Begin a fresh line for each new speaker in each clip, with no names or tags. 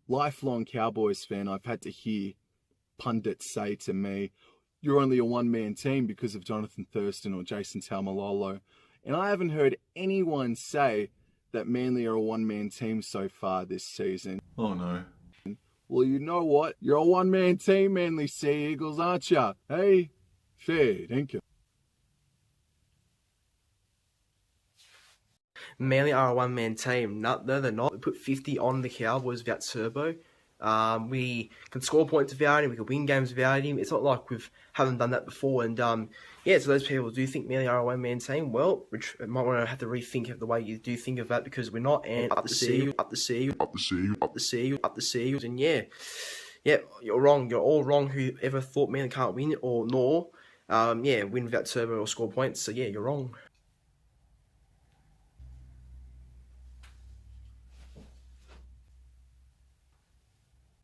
lifelong Cowboys fan, I've had to hear pundits say to me, you're only a one-man team because of Jonathan Thurston or Jason Taumalolo. And I haven't heard anyone say that Manly are a one-man team so far this season.
Oh no.
Well, you know what? You're a one-man team, Manly Sea Eagles, aren't you? Hey? Fair, thank you.
Manly are a one-man team. No, they're not. We put 50 on the Cowboys without Turbo. We can score points without him. We can win games without him. It's not like we haven't done that before. And yeah, so those people do think Manly are a one-man team. Well, which might want to have to rethink of the way you do think of that, because we're not. And up the Seals. And yeah, you're wrong. You're all wrong. Whoever thought Manly can't win or win without Turbo or score points. So yeah, you're wrong.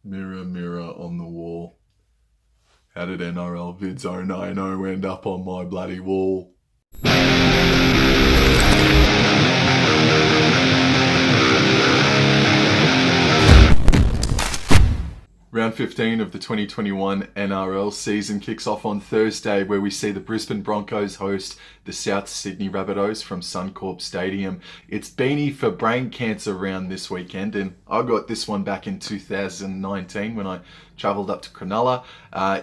Mirror, mirror on the wall. How did NRLVIDZ090 end up on my bloody wall? Round 15 of the 2021 NRL season kicks off on Thursday, where we see the Brisbane Broncos host the South Sydney Rabbitohs from Suncorp Stadium. It's Beanie for Brain Cancer round this weekend, and I got this one back in 2019 when I travelled up to Cronulla.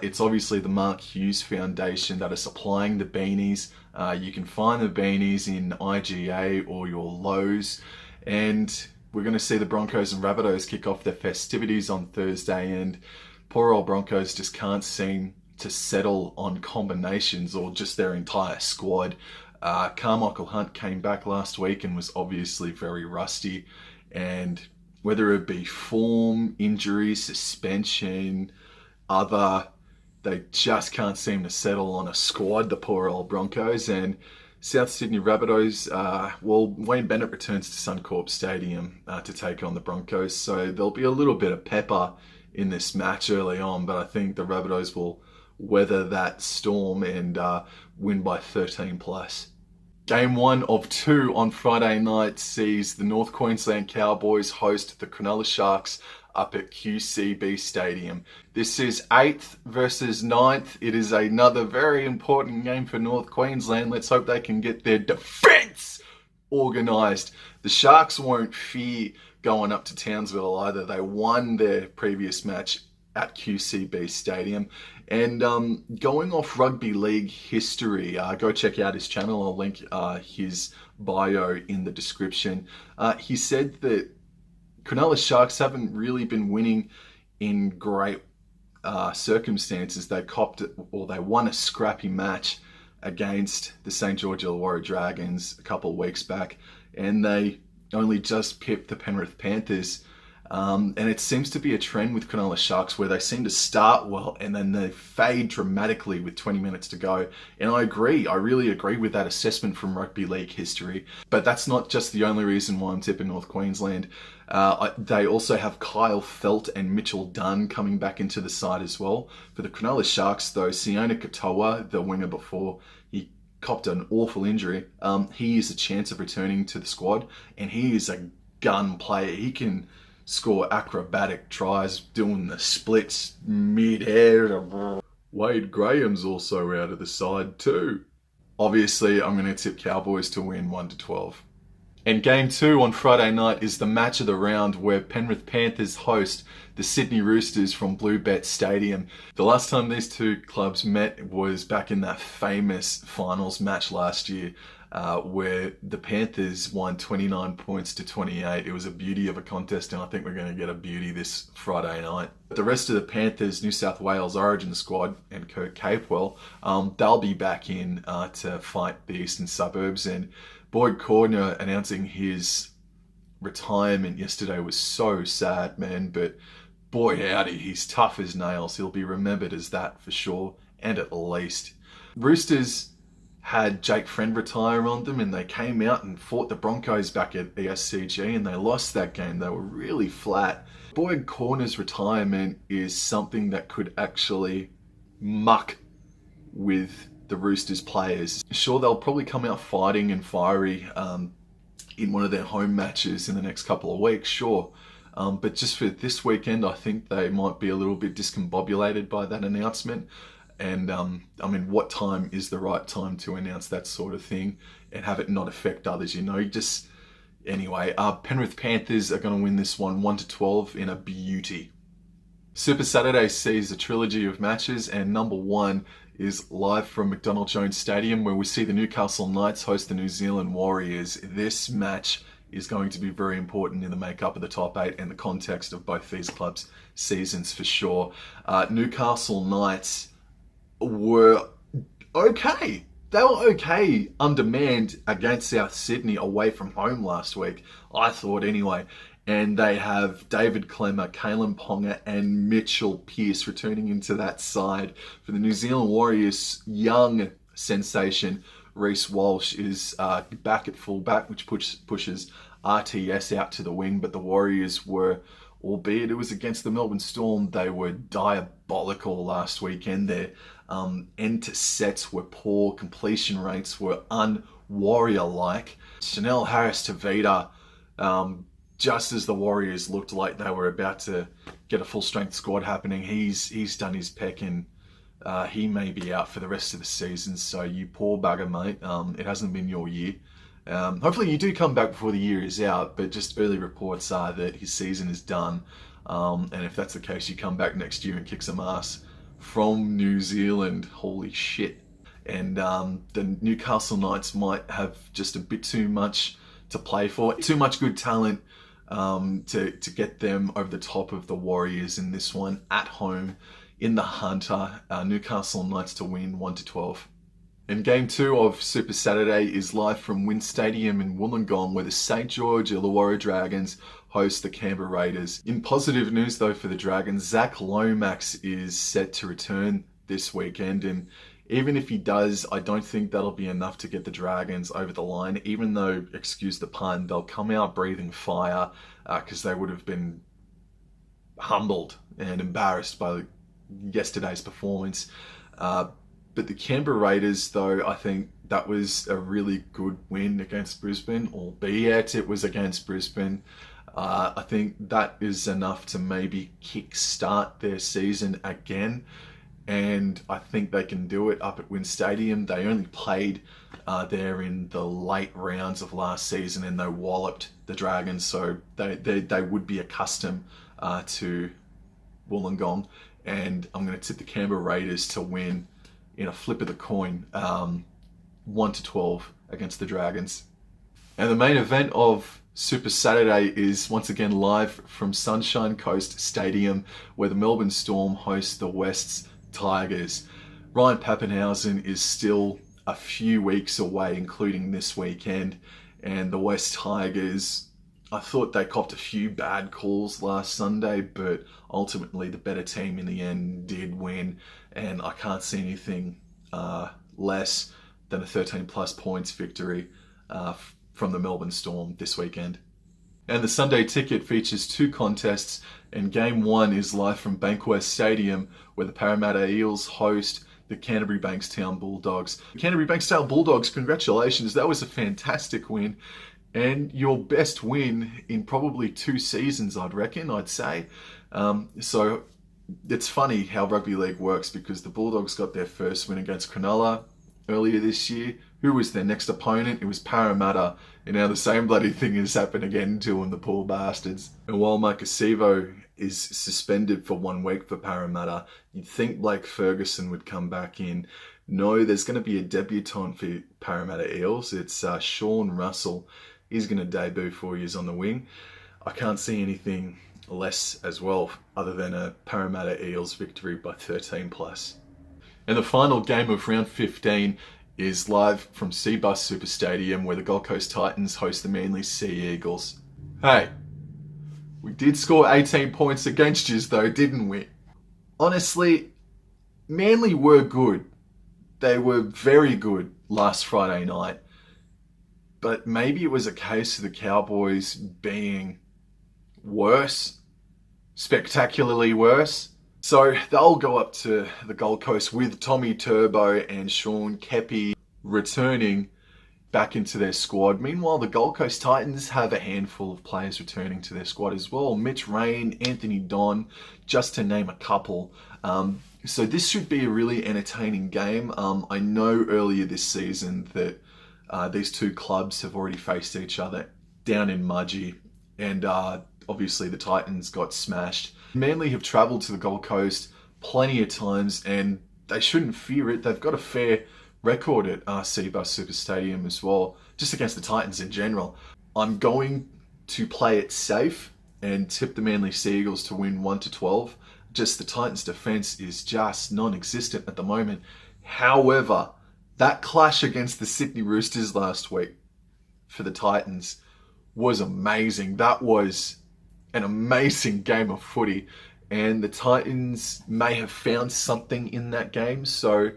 It's obviously the Mark Hughes Foundation that are supplying the beanies. You can find the beanies in IGA or your Lowe's, and we're going to see the Broncos and Rabbitohs kick off their festivities on Thursday, and poor old Broncos just can't seem to settle on combinations or just their entire squad. Carmichael Hunt came back last week and was obviously very rusty, and whether it be form, injury, suspension, they just can't seem to settle on a squad, the poor old Broncos. And South Sydney Rabbitohs, Wayne Bennett returns to Suncorp Stadium to take on the Broncos, so there'll be a little bit of pepper in this match early on, but I think the Rabbitohs will weather that storm and win by 13 plus. Game 1 of 2 on Friday night sees the North Queensland Cowboys host the Cronulla Sharks up at QCB Stadium. This is 8th versus 9th. It is another very important game for North Queensland. Let's hope they can get their defence organised. The Sharks won't fear going up to Townsville either. They won their previous match at QCB Stadium. And going off rugby league history, go check out his channel. I'll link his bio in the description. He said that Cronulla Sharks haven't really been winning in great circumstances. They won a scrappy match against the St. George Illawarra Dragons a couple of weeks back, and they only just pipped the Penrith Panthers. And it seems to be a trend with Cronulla Sharks where they seem to start well and then they fade dramatically with 20 minutes to go. And I really agree with that assessment from rugby league history. But that's not just the only reason why I'm tipping North Queensland. They also have Kyle Felt and Mitchell Dunn coming back into the side as well. For the Cronulla Sharks though, Sione Katoa, the winger before he copped an awful injury, he is a chance of returning to the squad, and he is a gun player. He can score acrobatic tries, doing the splits mid-air. Wade Graham's also out of the side too. Obviously, I'm going to tip Cowboys to win 1-12. And game 2 on Friday night is the match of the round, where Penrith Panthers host the Sydney Roosters from Bluebet Stadium. The last time these two clubs met was back in that famous finals match last year, where the Panthers won 29 points to 28. It was a beauty of a contest, and I think we're going to get a beauty this Friday night. The rest of the Panthers New South Wales Origin squad and Kurt Capewell, they'll be back in to fight the Eastern Suburbs. And Boyd Cordner announcing his retirement yesterday was so sad, man, but boy howdy, he's tough as nails. He'll be remembered as that for sure, and at least. Roosters had Jake Friend retire on them, and they came out and fought the Broncos back at the SCG, and they lost that game. They were really flat. Boyd Cordner's retirement is something that could actually muck with the Roosters players. Sure, they'll probably come out fighting and fiery in one of their home matches in the next couple of weeks, sure. But just for this weekend, I think they might be a little bit discombobulated by that announcement. And I mean, what time is the right time to announce that sort of thing and have it not affect others? Anyway, Penrith Panthers are going to win this one 1-12 in a beauty. Super Saturday sees a trilogy of matches, and number one is live from McDonald Jones Stadium, where we see the Newcastle Knights host the New Zealand Warriors. This match is going to be very important in the makeup of the top eight and the context of both these clubs' seasons for sure. Newcastle Knights were okay. They were okay on demand against South Sydney away from home last week, I thought anyway. And they have David Clemmer, Kalen Ponga and Mitchell Pearce returning into that side. For the New Zealand Warriors, young sensation Reece Walsh is back at fullback, which pushes RTS out to the wing. But the Warriors were, albeit it was against the Melbourne Storm, they were diabolical last weekend. Their end to sets were poor, completion rates were un-Warrior-like. Chanel Harris-Tavita, just as the Warriors looked like they were about to get a full-strength squad happening, he's done his peck and he may be out for the rest of the season. So you poor bugger, mate. It hasn't been your year. Hopefully you do come back before the year is out, but just early reports are that his season is done. And if that's the case, you come back next year and kick some ass from New Zealand. Holy shit. And the Newcastle Knights might have just a bit too much to play for. Too much good talent to get them over the top of the Warriors in this one at home in the Hunter. Newcastle Knights to win 1-12. And Game 2 of Super Saturday is live from WIN Stadium in Wollongong, where the St George Illawarra Dragons host the Canberra Raiders. In positive news though for the Dragons, Zach Lomax is set to return this weekend, and even if he does, I don't think that'll be enough to get the Dragons over the line, even though, excuse the pun, they'll come out breathing fire because they would have been humbled and embarrassed by yesterday's performance. But the Canberra Raiders, though, I think that was a really good win against Brisbane, albeit it was against Brisbane. I think that is enough to maybe kick-start their season again. And I think they can do it up at WIN Stadium. They only played there in the late rounds of last season and they walloped the Dragons. So they would be accustomed to Wollongong. And I'm going to tip the Canberra Raiders to win in a flip of the coin, 1-12 against the Dragons. And the main event of Super Saturday is once again live from Sunshine Coast Stadium, where the Melbourne Storm host the West's Tigers. Ryan Papenhuyzen is still a few weeks away, including this weekend, and the West Tigers, I thought they copped a few bad calls last Sunday, but ultimately the better team in the end did win, and I can't see anything less than a 13 plus points victory from the Melbourne Storm this weekend. And the Sunday ticket features two contests, and Game 1 is live from Bankwest Stadium, where the Parramatta Eels host the Canterbury Bankstown Bulldogs. The Canterbury Bankstown Bulldogs, congratulations, that was a fantastic win. And your best win in probably 2 seasons, I'd say. So it's funny how rugby league works, because the Bulldogs got their first win against Cronulla earlier this year. Who was their next opponent? It was Parramatta. And now the same bloody thing has happened again to them, the poor bastards. And while Mike Acevo is suspended for 1 week for Parramatta, you'd think Blake Ferguson would come back in. No, there's going to be a debutant for Parramatta Eels. It's Sean Russell. He's going to debut 4 years on the wing. I can't see anything less as well, other than a Parramatta Eels victory by 13 plus. And the final game of round 15 is live from Cbus Super Stadium, where the Gold Coast Titans host the Manly Sea Eagles. Hey, we did score 18 points against yous though, didn't we? Honestly, Manly were good. They were very good last Friday night. But maybe it was a case of the Cowboys being worse, spectacularly worse. So they'll go up to the Gold Coast with Tommy Turbo and Sean Keppie returning back into their squad. Meanwhile, the Gold Coast Titans have a handful of players returning to their squad as well. Mitch Rain, Anthony Don, just to name a couple. So this should be a really entertaining game. I know earlier this season that these two clubs have already faced each other down in Mudgee, and obviously the Titans got smashed. Manly have travelled to the Gold Coast plenty of times, and they shouldn't fear it. They've got a fair record at Cbus Super Stadium as well, just against the Titans in general. I'm going to play it safe and tip the Manly Sea Eagles to win 1-12. Just the Titans' defence is just non-existent at the moment. However, that clash against the Sydney Roosters last week for the Titans was amazing. That was an amazing game of footy, and the Titans may have found something in that game, so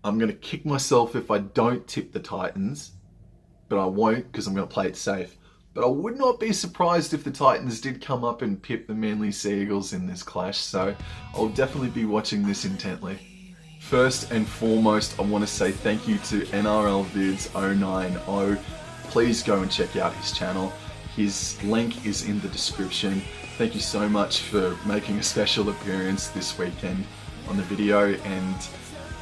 I'm going to kick myself if I don't tip the Titans, but I won't because I'm going to play it safe. But I would not be surprised if the Titans did come up and pip the Manly Sea Eagles in this clash, so I'll definitely be watching this intently. First and foremost, I want to say thank you to NRLVIDZ090. Please go and check out his channel. His link is in the description. Thank you so much for making a special appearance this weekend on the video, and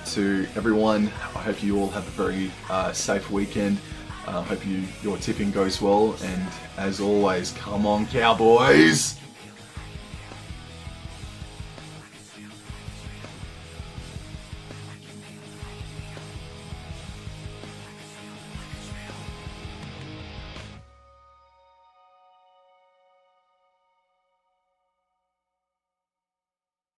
to everyone, I hope you all have a very safe weekend. I hope your tipping goes well, and as always, come on Cowboys!